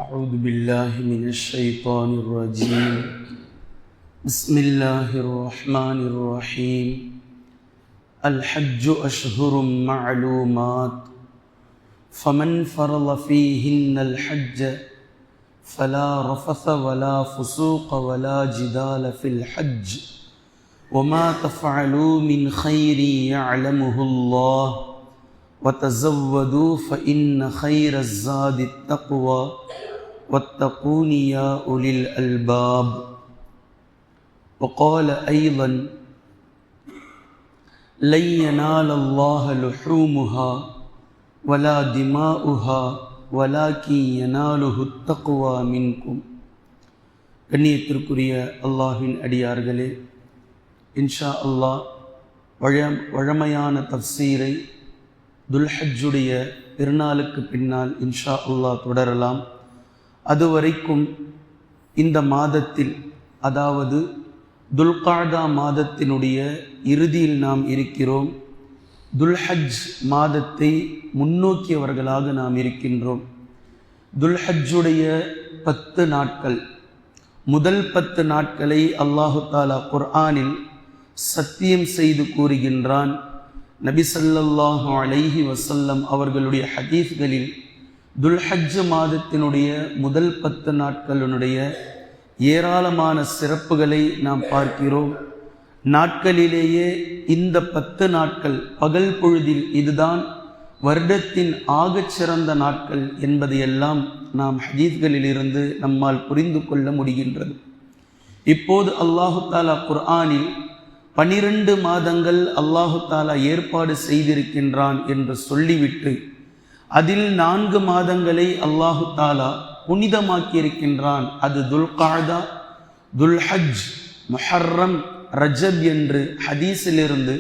أعوذ بالله من الشيطان الرجيم بسم الله الرحمن الرحيم الحج أشهر معلومات فمن فرض فيهن الحج فلا رفث ولا فسوق ولا جدال في الحج وما تفعلوا من خير يعلمه الله وتزودوا فإن خير الزاد التقوى واتقون يا أولي الألباب. وقال أيضا لن ينال الله لحومها ولا دماؤها ولكن يناله التقوى منكم. கண்ணியத்திற்குரிய அல்லாஹ்வின் அடியார்களே, இன்ஷா அல்லாஹ் வழமையான தஃப்சீரை துல்ஹஜ்ஜுடைய பெருநாளுக்கு பின்னால் இன்ஷா அல்லாஹ் தொடரலாம். அதுவரைக்கும் இந்த மாதத்தில், அதாவது துல்காதா மாதத்தினுடைய இறுதியில் நாம் இருக்கிறோம். துல்ஹஜ் மாதத்தை முன்னோக்கியவர்களாக நாம் இருக்கின்றோம். துல்ஹஜ்ஜுடைய 10 நாட்கள், முதல் 10 நாட்களை அல்லாஹு தாலா குர்ஆனில் சத்தியம் செய்து கூறுகின்றான். நபி ஸல்லல்லாஹு அலைஹி வஸல்லம் அவர்களுடைய ஹதீஸ்களில் துல்ஹஜ் மாதத்தினுடைய முதல் 10 நாட்களினுடைய ஏராளமான சிறப்புகளை நாம் பார்க்கிறோம். நாட்களிலேயே இந்த 10 நாட்கள் பகல் பொழுதில் இதுதான் வருடத்தின் ஆகச் சிறந்த நாட்கள் என்பதையெல்லாம் நாம் ஹதீஸ்களிலிருந்து நம்மால் புரிந்து கொள்ள முடிகின்றது. இப்போது அல்லாஹு தாலா குர்ஆனில் 12 மாதங்கள் அல்லாஹு தாலா ஏற்பாடு செய்திருக்கின்றான் என்று சொல்லிவிட்டு அதில் 4 மாதங்களை அல்லாஹு தாலா புனிதமாக்கியிருக்கின்றான். அது துல்காதா, துல்ஹஜ், முஹர்ரம், ரஜப் என்று ஹதீஸிலிருந்து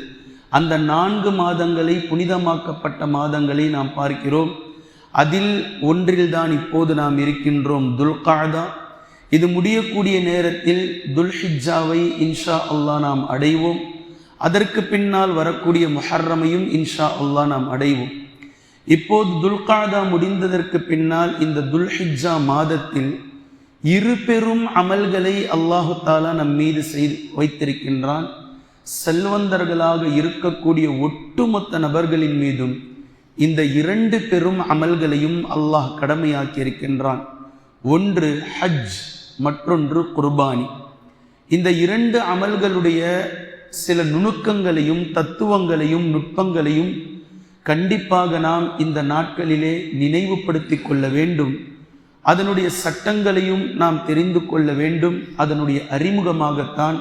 அந்த 4 மாதங்களை புனிதமாக்கப்பட்ட மாதங்களை நாம் பார்க்கிறோம். அதில் ஒன்றில்தான் இப்போது நாம் இருக்கின்றோம், துல்காதா. இது முடியக்கூடிய நேரத்தில் துல்ஹிஜ்ஜாவை இன்ஷா அல்லாஹ் நாம் அடைவோம். அதற்கு பின்னால் வரக்கூடிய முஹர்ரமையும் இன்ஷா அல்லாஹ் நாம் அடைவோம். இப்போது துல்காதா முடிந்ததற்கு பின்னால் இந்த துல்ஹிஜ்ஜா மாதத்தில் 2 பெரும் அமல்களை அல்லாஹு தாலா நம் மீது செய்து வைத்திருக்கின்றான். செல்வந்தர்களாக இருக்கக்கூடிய ஒட்டுமொத்த நபர்களின் மீதும் இந்த 2 பெரும் அமல்களையும் அல்லாஹ் கடமையாக்கி இருக்கின்றான். ஒன்று ஹஜ், மற்றொன்று குர்பானி. இந்த 2 அமல்களுடைய சில நுணுக்கங்களையும் தத்துவங்களையும் நுட்பங்களையும் கண்டிப்பாக நாம் இந்த நாட்களிலே நினைவுபடுத்தி கொள்ள வேண்டும். அதனுடைய சட்டங்களையும் நாம் தெரிந்து கொள்ள வேண்டும். அதனுடைய அறிமுகமாகத்தான்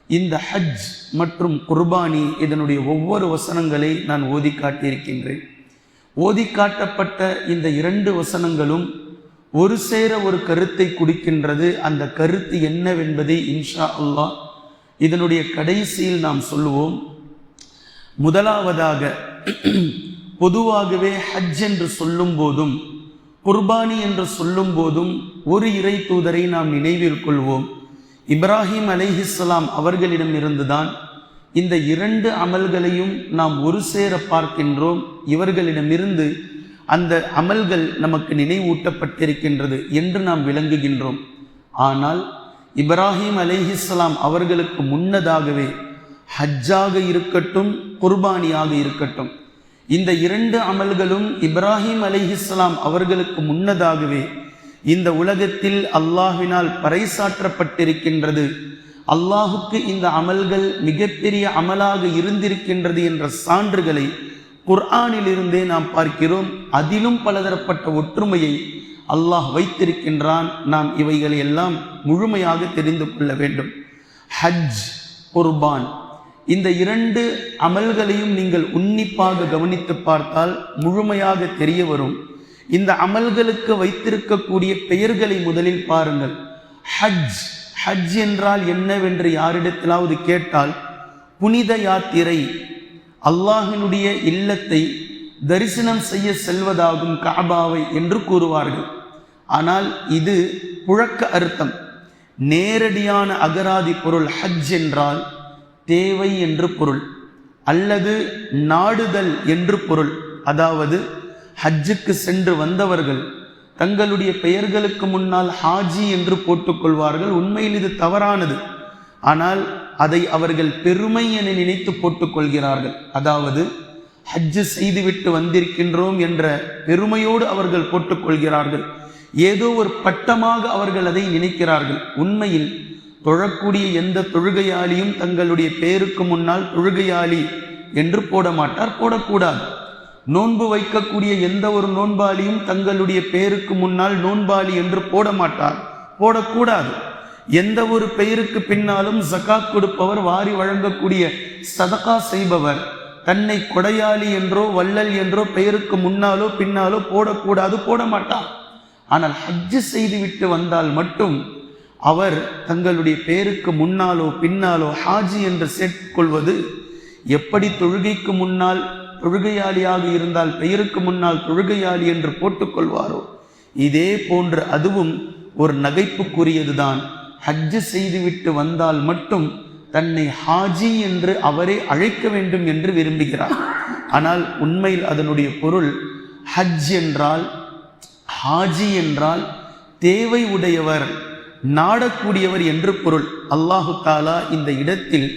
இந்த ஹஜ் மற்றும் குர்பானி இதனுடைய ஒவ்வொரு வசனங்களை நான் ஓதி காட்டியிருக்கின்றேன். ஓதி காட்டப்பட்ட இந்த 2 வசனங்களும் ஒரு சேர ஒரு கருத்தை குடிக்கின்றது. அந்த கருத்து என்னவென்பதை இன்ஷா அல்லாஹ் இதனுடைய கடைசியில் நாம் சொல்லுவோம். முதலாவதாக, பொதுவாகவே ஹஜ் என்று சொல்லும் போதும் குர்பானி என்று சொல்லும் போதும் ஒரு இறை தூதரை நாம் நினைவில் கொள்வோம். இப்ராஹிம் அலைஹிஸ்ஸலாம் அவர்களிடம் இருந்துதான் இந்த 2 அமல்களையும் நாம் ஒரு சேர பார்க்கின்றோம். இவர்களிடமிருந்து அந்த அமல்கள் நமக்கு நினைவூட்டப்பட்டிருக்கின்றது என்று நாம் விளங்குகின்றோம். ஆனால் இப்ராஹிம் அலைஹிஸ்ஸலாம் அவர்களுக்கு முன்னதாகவே ஹஜ்ஜாக இருக்கட்டும், குர்பானியாக இருக்கட்டும், இந்த 2 அமல்களும் இப்ராஹிம் அலைஹிஸ்ஸலாம் அவர்களுக்கு முன்னதாகவே இந்த உலகத்தில் அல்லாஹ்வினால் பறைசாற்றப்பட்டிருக்கின்றது. அல்லாஹுக்கு இந்த அமல்கள் மிகப்பெரிய அமலாக இருந்திருக்கின்றது என்ற சான்றுகளை குர்ஆனிலிருந்தே நாம் பார்க்கிறோம். அதிலும் பலதரப்பட்ட ஒற்றுமையை அல்லாஹ் வைத்திருக்கின்றான். நாம் இவைகளை எல்லாம் முழுமையாக தெரிந்து கொள்ள வேண்டும். ஹஜ், குர்பான், இந்த 2 அமல்களையும் நீங்கள் உன்னிப்பாக கவனித்து பார்த்தால் முழுமையாக தெரிய வரும். இந்த அமல்களுக்கு வைத்திருக்கக்கூடிய பெயர்களை முதலில் பாருங்கள். ஹஜ், ஹஜ் என்றால் என்னவென்று யாரிடத்திலாவது கேட்டால் புனித யாத்திரை, அல்லாஹினுடைய இல்லத்தை தரிசனம் செய்ய செல்வதாகும், கஅபாவை என்று கூறுவார்கள். ஆனால் இது புழக்க அர்த்தம். நேரடியான அகராதி பொருள் ஹஜ் என்றால் தேவை என்று பொருள், அல்லது நாடுதல் என்று பொருள். அதாவது ஹஜ்ஜுக்கு சென்று வந்தவர்கள் தங்களுடைய பெயர்களுக்கு முன்னால் ஹாஜி என்று போட்டுக்கொள்வார்கள். உண்மையில் இது தவறானது. ஆனால் அதை அவர்கள் பெருமை என நினைத்து போட்டுக்கொள்கிறார்கள். அதாவது ஹஜ்ஜு செய்துவிட்டு வந்திருக்கின்றோம் என்ற பெருமையோடு அவர்கள் போட்டுக்கொள்கிறார்கள். ஏதோ ஒரு பட்டமாக அவர்கள் அதை நினைக்கிறார்கள். உண்மையில் தொழக்கூடிய எந்த தொழுகையாளியும் தங்களுடைய பெயருக்கு முன்னால் தொழுகையாளி என்று போட மாட்டார், போடக்கூடாது. நோன்பு வைக்கக்கூடிய எந்த ஒரு நோன்பாளியும் தங்களுடைய பெயருக்கு முன்னால் நோன்பாளி என்று போட மாட்டார், போடக்கூடாது. எந்த ஒரு பெயருக்கு பின்னாலும் ஜகாத் கொடுப்பவர், வாரி வழங்கக்கூடிய சதகா செய்பவர் தன்னை கொடையாளி என்றோ வள்ளல் என்றோ பெயருக்கு முன்னாலோ பின்னாலோ போடக்கூடாது, போட மாட்டார். ஆனால் ஹஜ்ஜு செய்துவிட்டு வந்தால் மட்டும் அவர் தங்களுடைய பெயருக்கு முன்னாலோ பின்னாலோ ஹாஜி என்று சேர்த்துக்கொள்வது, எப்படி தொழுகைக்கு முன்னால் தொழுகையாளியாக இருந்தால் பெயருக்கு முன்னால் தொழுகையாளி என்று போட்டுக்கொள்வாரோ இதே போன்று அதுவும் ஒரு நகைப்புக்குரியதுதான். ஹஜ்ஜு செய்துவிட்டு வந்தால் மட்டும் தன்னை ஹாஜி என்று அவரே அழைக்க வேண்டும் என்று விரும்புகிறார். ஆனால் உண்மையில் அதனுடைய பொருள் ஹஜ் என்றால், ஹாஜி என்றால் தேவை உடையவர், நாடக்கூடியவர் என்று பொருள். அல்லாஹு தாலா இந்த இடத்தில்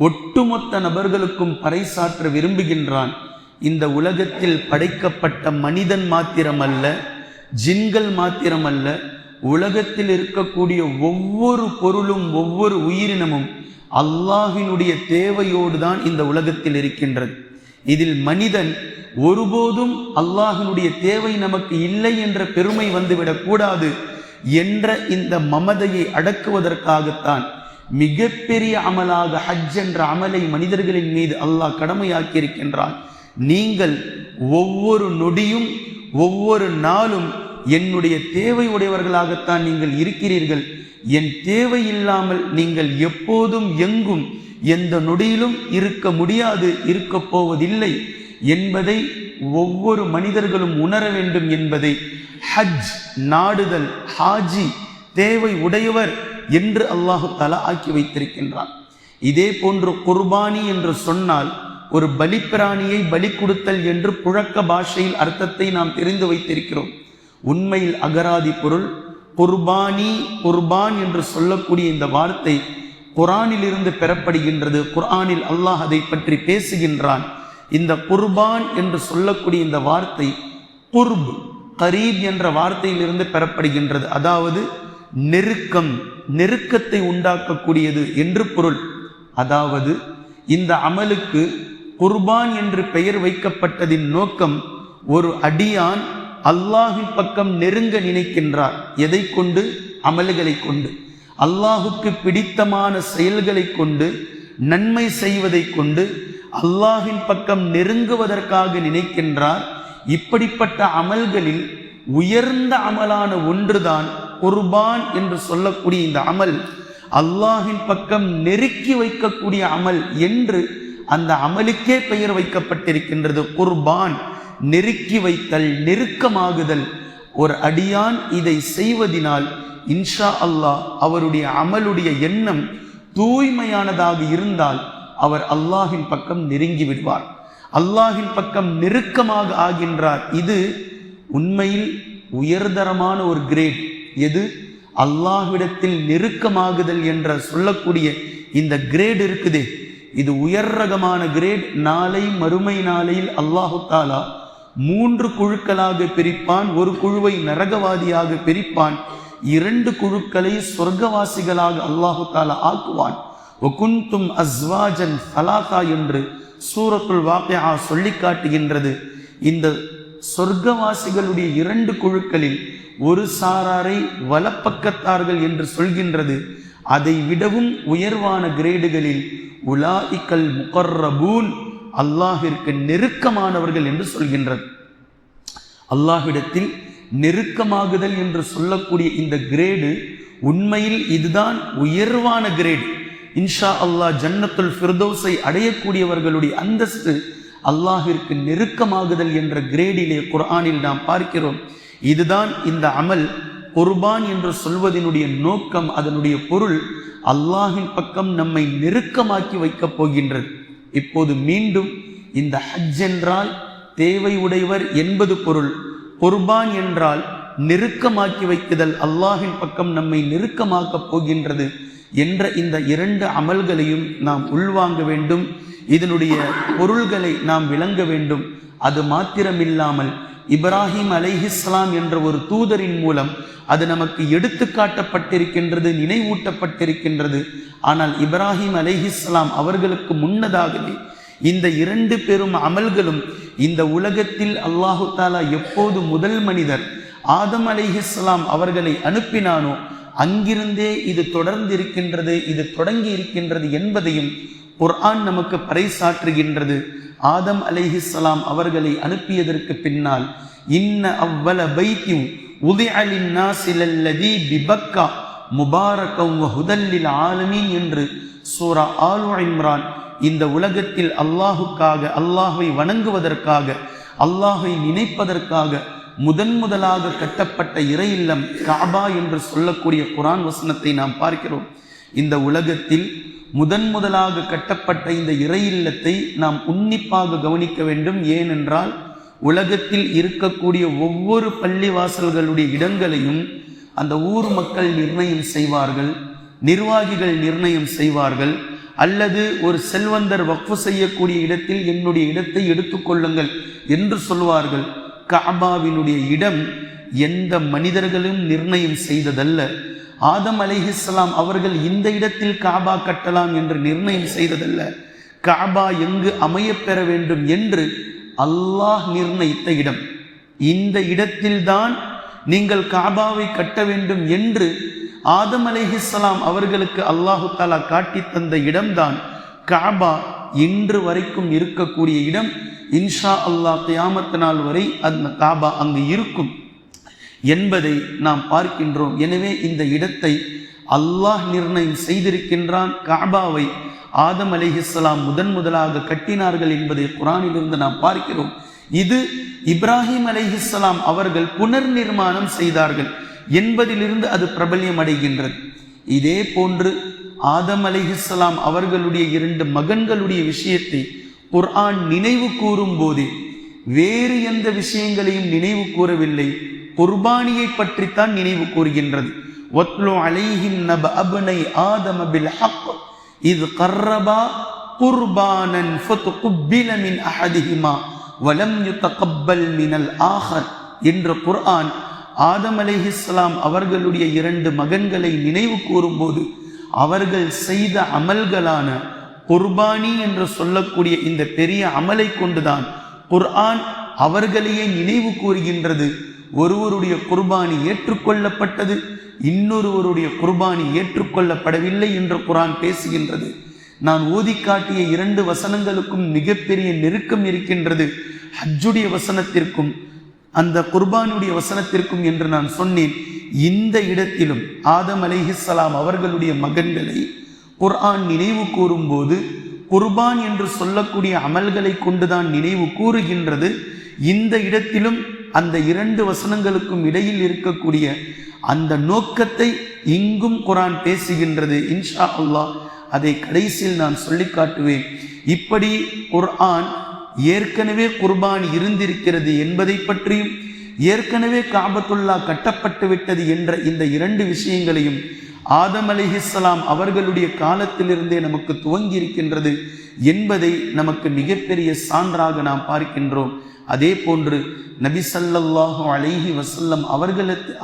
ஒட்டுமொத்த நபர்களுக்கும் பறைசாற்ற விரும்புகின்றான். இந்த உலகத்தில் படைக்கப்பட்ட மனிதன் மாத்திரமல்ல, ஜின்கள் மாத்திரமல்ல, உலகத்தில் இருக்கக்கூடிய ஒவ்வொரு பொருளும் ஒவ்வொரு உயிரினமும் அல்லாஹினுடைய தேவையோடு தான் இந்த உலகத்தில் இருக்கின்றது. இதில் மனிதன் ஒருபோதும் அல்லாஹினுடைய தேவை நமக்கு இல்லை என்ற பெருமை வந்துவிடக் கூடாது என்ற இந்த மமதையை அடக்குவதற்காகத்தான் மிகப்பெரிய அமலாக ஹஜ் என்ற அமலை மனிதர்களின் மீது அல்லாஹ் கடமையாக்கி இருக்கின்றான். நீங்கள் ஒவ்வொரு நொடியும் ஒவ்வொரு நாளும் என்னுடைய தேவை உடையவர்களாகத்தான் நீங்கள் இருக்கிறீர்கள். என் தேவை இல்லாமல் நீங்கள் எப்போதும் எங்கும் எந்த நொடியிலும் இருக்க முடியாது, இருக்க போவதில்லை என்பதை ஒவ்வொரு மனிதர்களும் உணர வேண்டும் என்பதை ஹஜ், நாடுதல், ஹாஜி, தேவை உடையவர் என்று அல்லாஹு தஆலா ஆக்கி வைத்திருக்கின்றான். இதே போன்று குர்பானி என்று சொன்னால் ஒரு பலிப்பிராணியை பலி கொடுத்தல் என்று புழக்க பாஷையில் அர்த்தத்தை நாம் தெரிந்து வைத்திருக்கிறோம். உண்மையில் அகராதி பொருள் குர்பானி, குர்பான் என்று சொல்லக்கூடிய இந்த வார்த்தை குர்ஆனில் இருந்து பெறப்படுகின்றது. குர்ஆனில் அல்லாஹ் அதை பற்றி பேசுகின்றான். இந்த குர்பான் என்று சொல்லக்கூடிய இந்த வார்த்தை குர்ப், கரீப் என்ற வார்த்தையிலிருந்து பெறப்படுகின்றது. அதாவது நெருக்கம், நெருக்கத்தை உண்டாக்கக்கூடியது என்று பொருள். அதாவது இந்த அமலுக்கு குர்பான் என்று பெயர் வைக்கப்பட்டதின் நோக்கம், ஒரு அடியான் அல்லாஹின் பக்கம் நெருங்க நினைக்கின்றார். எதை கொண்டு? அமல்களை கொண்டு. அல்லாஹுக்கு பிடித்தமான செயல்களை கொண்டு, நன்மை செய்வதை கொண்டு அல்லாஹின் பக்கம் நெருங்குவதற்காக நினைக்கின்றார். இப்படிப்பட்ட அமல்களில் உயர்ந்த அமலான ஒன்றுதான் குர்பான் என்று சொல்லக்கூடிய இந்த அமல். அல்லாஹின் பக்கம் நெருக்கி வைக்கக்கூடிய அமல் என்று அந்த அமலுக்கே பெயர் வைக்கப்பட்டிருக்கின்றது. குர்பான், நெருக்கி வைத்தல், நெருக்கமாகுதல். ஒரு அடியான் இதை செய்வதினால் இன்ஷா அல்லாஹ் அவருடைய அமலுடைய எண்ணம் தூய்மையானதாக இருந்தால் அவர் அல்லாஹின் பக்கம் நெருங்கி விடுவார், அல்லாஹின் பக்கம் நெருக்கமாக ஆகின்றார். இது உண்மையில் உயர்தரமான ஒரு கிரேட். எது? அல்லாஹ்விடத்தில் நெருக்கமாகுதல் என்ற சொல்லக்கூடிய இந்த கிரேட் இருக்குதே, இது உயர் ரகமான கிரேட். நாளை மறுமை நாளையில் அல்லாஹு தாலா 3 குழுக்களாக பிரிப்பான். ஒரு குழுவை நரகவாதியாக பிரிப்பான், 2 குழுக்களை சொர்க்கவாசிகளாக அல்லாஹு தாலா ஆக்குவான். வகுந்தும் அஸ்வாஜன் சலாசா என்று சூரத்துல் வாக்கியா சொல்லி காட்டுகின்றது. இந்த சொர்க்கவாசிகளுடைய 2 குழுக்களில் ஒரு சாராரை வலப்பக்கத்தார்கள் என்று சொல்கின்றது. அதை விடவும் உயர்வான கிரேடுகளில் உலாஇக்கல் முகர்ரபூன், அல்லாஹிற்கு நெருக்கமானவர்கள் என்று சொல்கின்றது. அல்லாஹ்விடத்தில் நெருக்கமாகுதல் என்று சொல்லக்கூடிய இந்த கிரேடு உண்மையில் இதுதான் உயர்வான கிரேடு. இன்ஷா அல்லாஹ் ஜன்னத்துல் ஃபிர்தௌஸை அடையக்கூடியவர்களுடைய அந்தஸ்து அல்லாஹிற்கு நெருக்கமாகுதல் என்ற கிரேடிலே குர்ஆனில் நாம் பார்க்கிறோம். இதுதான் இந்த அமல் குர்பான் என்று சொல்வதனுடைய நோக்கம். அதனுடைய பொருள் அல்லாஹின் பக்கம் நம்மை நெருக்கமாக்கி வைக்கப் போகின்றது. இப்போது மீண்டும் இந்த ஹஜ் என்றால் தேவை உடையவர் என்பது பொருள், குர்பான் என்றால் நெருக்கமாக்கி வைக்குதல், அல்லாஹின் பக்கம் நம்மை நெருக்கமாக்கப் போகின்றது என்ற இந்த 2 அமல்களையும் நாம் உள்வாங்க வேண்டும். இதனுடைய பொருள்களை நாம் விளங்க வேண்டும். அது மாத்திரமில்லாமல் இப்ராஹிம் அலைஹிஸ்ஸலாம் என்ற ஒரு தூதரின் மூலம் அது நமக்கு எடுத்து காட்டப்பட்டிருக்கின்றது, நினைவூட்டப்பட்டிருக்கின்றது. ஆனால் இப்ராஹிம் அலைஹிஸ்ஸலாம் அவர்களுக்கு முன்னதாகவே இந்த 2 பெரும் அமல்களும் இந்த உலகத்தில் அல்லாஹு தாலா எப்போது முதல் மனிதர் ஆதம் அலைஹிஸ்ஸலாம் அவர்களை அனுப்பினானோ அங்கிருந்தே இது தொடர்ந்திருக்கின்றது, இது தொடங்கி இருக்கின்றது என்பதையும் குர்ஆன் நமக்கு பறைசாற்றுகின்றது. ஆதம் அலைஹிஸ்ஸலாம் அவர்களை அனுப்பியதற்கு பின்னால் இன்ன அவ்வல பைத்தின் உதிஅ லின்னாஸி லல்லதி பிபக்கா முபாரகம் வ ஹுதல் லில் ஆலமீன் என்று சூரா ஆல் இம்ரான் இந்த உலகத்தில் அல்லாஹுக்காக, அல்லாஹை வணங்குவதற்காக, அல்லாஹை நினைப்பதற்காக முதலாக கட்டப்பட்ட இறை இல்லம் காபா என்று சொல்லக்கூடிய குர்ஆன் வசனத்தை நாம் பார்க்கிறோம். இந்த உலகத்தில் முதலாக கட்டப்பட்ட இந்த இறை இல்லத்தை நாம் உன்னிப்பாக கவனிக்க வேண்டும். ஏனென்றால் உலகத்தில் இருக்கக்கூடிய ஒவ்வொரு பள்ளிவாசல்களுடைய இடங்களையும் அந்த ஊர் மக்கள் நிர்ணயம் செய்வார்கள், நிர்வாகிகள் நிர்ணயம் செய்வார்கள். அல்லது ஒரு செல்வந்தர் வக்ஃபு செய்யக்கூடிய இடத்தில் என்னுடைய இடத்தை எடுத்துக்கொள்ளுங்கள் என்று சொல்வார்கள். காபாவினுடைய இடம் எந்த மனிதர்களும் நிர்ணயம் செய்ததல்ல. ஆதம் அலைஹிஸ்ஸலாம் அவர்கள் இந்த இடத்தில் காபா கட்டலாம் என்று நிர்ணயம் செய்ததல்ல. காபா எங்கு அமையப்பெற வேண்டும் என்று அல்லாஹ் நிர்ணயித்த இடம், இந்த இடத்தில்தான் நீங்கள் காபாவை கட்ட வேண்டும் என்று ஆதம் அலைஹிஸ்ஸலாம் அவர்களுக்கு அல்லாஹு தாலா காட்டி தந்த இடம்தான் காபா. இன்று வரைக்கும் இருக்கக்கூடிய இடம். இன்ஷா அல்லாஹ் கியாமத் நாள் வரை அந்த காபா அங்கு இருக்கும் என்பதை நாம் பார்க்கின்றோம். எனவே இந்த இடத்தை அல்லாஹ் நிர்ணயம் செய்திருக்கின்றான். காபாவை ஆதம் அலைஹிஸ்ஸலாம் முதலாக கட்டினார்கள் என்பதை குர்ஆனிலிருந்து நாம் பார்க்கிறோம். இது இப்ராஹிம் அலைஹிஸ்ஸலாம் அவர்கள் புனர் நிர்மாணம் செய்தார்கள் என்பதிலிருந்து அது பிரபல்யம் அடைகின்றது. இதே போன்று ஆதம் அலைஹிஸ்ஸலாம் அவர்களுடைய 2 மகன்களுடைய விஷயத்தை குர்ஆன் நினைவு கூறும் போதே வேறு எந்த விஷயங்களையும் நினைவு கூறவில்லை, குர்பானியை பற்றித்தான் நினைவு கூறுகின்றது. வத்லு அலைஹிம் நப அப்னை ஆதம பில் ஹக் இத் கர்ரபா குர்பானன் ஃபதுகுப்பில மின் அஹதிஹிமா வலம் யுதகப்பல் மினல் ஆஹர் என்ற குர்ஆன் ஆதம் அலைஹிஸ்ஸலாம் அவர்களுடைய 2 மகன்களை நினைவு கூறும்போது அவர்கள் செய்த அமல்களான குர்பானி என்று சொல்லக்கூடிய இந்த பெரிய அமலை கொண்டுதான் குர்ஆன் அவர்களையே நினைவு கூறுகின்றது. ஒருவருடைய குர்பானி ஏற்றுக்கொள்ளப்பட்டது, இன்னொருவருடைய குர்பானி ஏற்றுக்கொள்ளப்படவில்லை என்று குர்ஆன் பேசுகின்றது. நான் ஓதி காட்டிய 2 வசனங்களுக்கும் மிகப்பெரிய நெருக்கம் இருக்கின்றது. ஹஜ்ஜுடைய வசனத்திற்கும் அந்த குர்பானுடைய வசனத்திற்கும் என்று நான் சொன்னேன். இந்த இடத்திலும் ஆதம் அலைஹிஸ்ஸலாம் அவர்களுடைய மகன்களை குர்ஆன் நினைவு கூறும்போது குர்பான் என்று சொல்லக்கூடிய அமல்களை கொண்டுதான் நினைவு கூறுகின்றது. இந்த இடத்திலும் அந்த 2 வசனங்களுக்கும் இடையில் இருக்கக்கூடிய அந்த நோக்கத்தை இங்கும் குர்ஆன் பேசுகின்றது. இன்ஷா அல்லாஹ் அதை கடைசியில் நான் சொல்லி காட்டுவேன். இப்படி குர்ஆன் ஏற்கனவே குர்பான் இருந்திருக்கிறது என்பதை பற்றியும் ஏற்கனவே காபத்துல்லா கட்டப்பட்டு விட்டது என்ற இந்த 2 விஷயங்களையும் ஆதம் அலைஹிஸ்ஸலாம் அவர்களுடைய காலத்திலிருந்தே நமக்கு துவங்கி இருக்கின்றது என்பதை நமக்கு மிகப்பெரிய சான்றாக நாம் பார்க்கின்றோம். அதே போன்று நபி ஸல்லல்லாஹு அலைஹி வஸல்லம்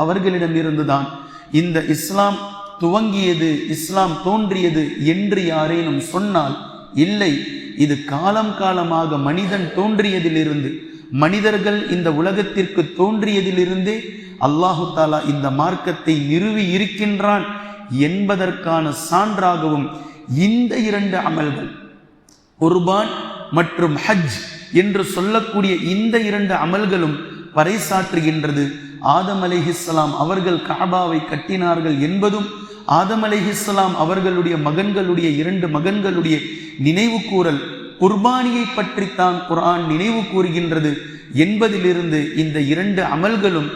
அவர்களிடமிருந்துதான் இந்த இஸ்லாம் துவங்கியது, இஸ்லாம் தோன்றியது என்று யாரேனும் சொன்னால் இல்லை. இது காலம் காலமாக மனிதன் தோன்றியதிலிருந்து, மனிதர்கள் இந்த உலகத்திற்கு தோன்றியதிலிருந்தே அல்லாஹு தாலா இந்த மார்க்கத்தை நிறுவி இருக்கின்றான் என்பதற்கான சான்றாகவும் இந்த 2 அமல்கள் குர்பான் மற்றும் ஹஜ் என்று சொல்லக்கூடிய இந்த 2 அமல்களும் பறைசாற்றுகின்றது. ஆதம் அலைஹிஸ்ஸலாம் அவர்கள் காபாவை கட்டினார்கள் என்பதும் ஆதம் அலைஹிஸ்ஸலாம் அவர்களுடைய மகன்களுடைய 2 மகன்களுடைய நினைவு கூறல் குர்பானியை பற்றித்தான் குர்ஆன் நினைவு கூறுகின்றது என்பதிலிருந்து இந்த 2 அமல்களும்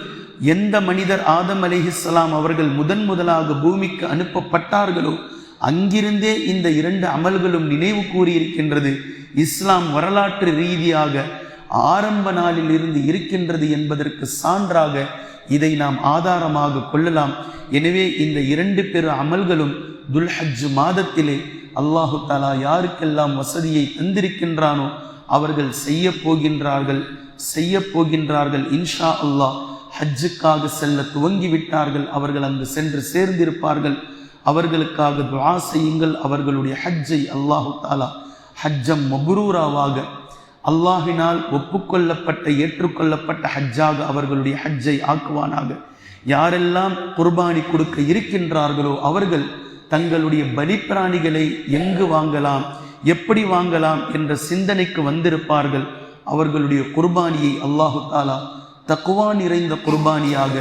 எந்த மனிதர் ஆதம் அலைஹிஸ்ஸலாம் அவர்கள் முதலாக பூமிக்கு அனுப்பப்பட்டார்களோ அங்கிருந்தே இந்த 2 அமல்களும் நினைவு கூறியிருக்கின்றது. இஸ்லாம் வரலாற்று ரீதியாக ஆரம்ப நாளில் இருந்து இருக்கின்றது என்பதற்கு சான்றாக இதை நாம் ஆதாரமாக கொள்ளலாம். எனவே இந்த 2 பெரு அமல்களும் துல்ஹஜ் மாதத்திலே அல்லாஹு தஆலா யாருக்கெல்லாம் வசதியை தந்திருக்கின்றானோ அவர்கள் செய்ய போகின்றார்கள். இன்ஷா அல்லாஹ் ஹஜ்ஜுக்காக செல்ல துவங்கிவிட்டார்கள். அவர்கள் அங்கு சென்று சேர்ந்திருப்பார்கள். அவர்களுக்காக துஆ செய்யுங்கள். அவர்களுடைய ஹஜ்ஜை அல்லாஹு தஆலா ஹஜ்ஜம் மப்ரூராவாக, அல்லாஹினால் ஒப்புக்கொள்ளப்பட்ட ஏற்றுக்கொள்ளப்பட்ட ஹஜ்ஜாக அவர்களுடைய ஹஜ்ஜை ஆக்குவானாக. யாரெல்லாம் குர்பானி கொடுக்க இருக்கின்றார்களோ அவர்கள் தங்களுடைய பலிப்பிராணிகளை எங்கு வாங்கலாம், எப்படி வாங்கலாம் என்ற சிந்தனைக்கு வந்திருப்பார்கள். அவர்களுடைய குர்பானியை அல்லாஹு தஆலா தக்வா நிறைந்த குர்பானியாக,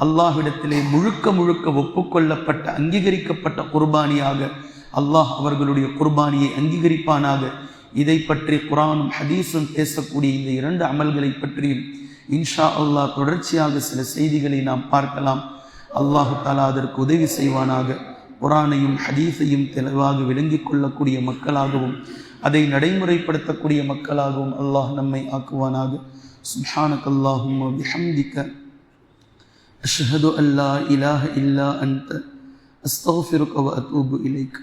அல்லாஹ்விடத்திலே முழுக்க ஒப்புக்கொள்ளப்பட்ட அங்கீகரிக்கப்பட்ட குர்பானியாக அல்லாஹ் அவர்களுடைய குர்பானியை அங்கீகரிப்பானாக. இதை பற்றி குர்ஆனும் ஹதீஸும் பேசக்கூடிய இந்த 2 அமல்களை பற்றியும் இன்ஷா அல்லாஹ் தொடர்ச்சியாக சில செய்திகளை நாம் பார்க்கலாம். அல்லாஹு தஆலா அதற்கு உதவி செய்வானாக. குர்ஆனையும் ஹதீஸையும் தெளிவாக விளங்கிக் கொள்ளக்கூடிய மக்களாகவும் அதை நடைமுறைப்படுத்தக்கூடிய மக்களாகவும் அல்லாஹ் நம்மை ஆக்குவானாக. சுப்ஹானக்கல்லாஹும்ம பிஹம்திக அஷ்ஹது அல்லா இலாஹ இல்லா அன்த அஸ்தக்ஃபிருக வ அத்தூபு இலைக்.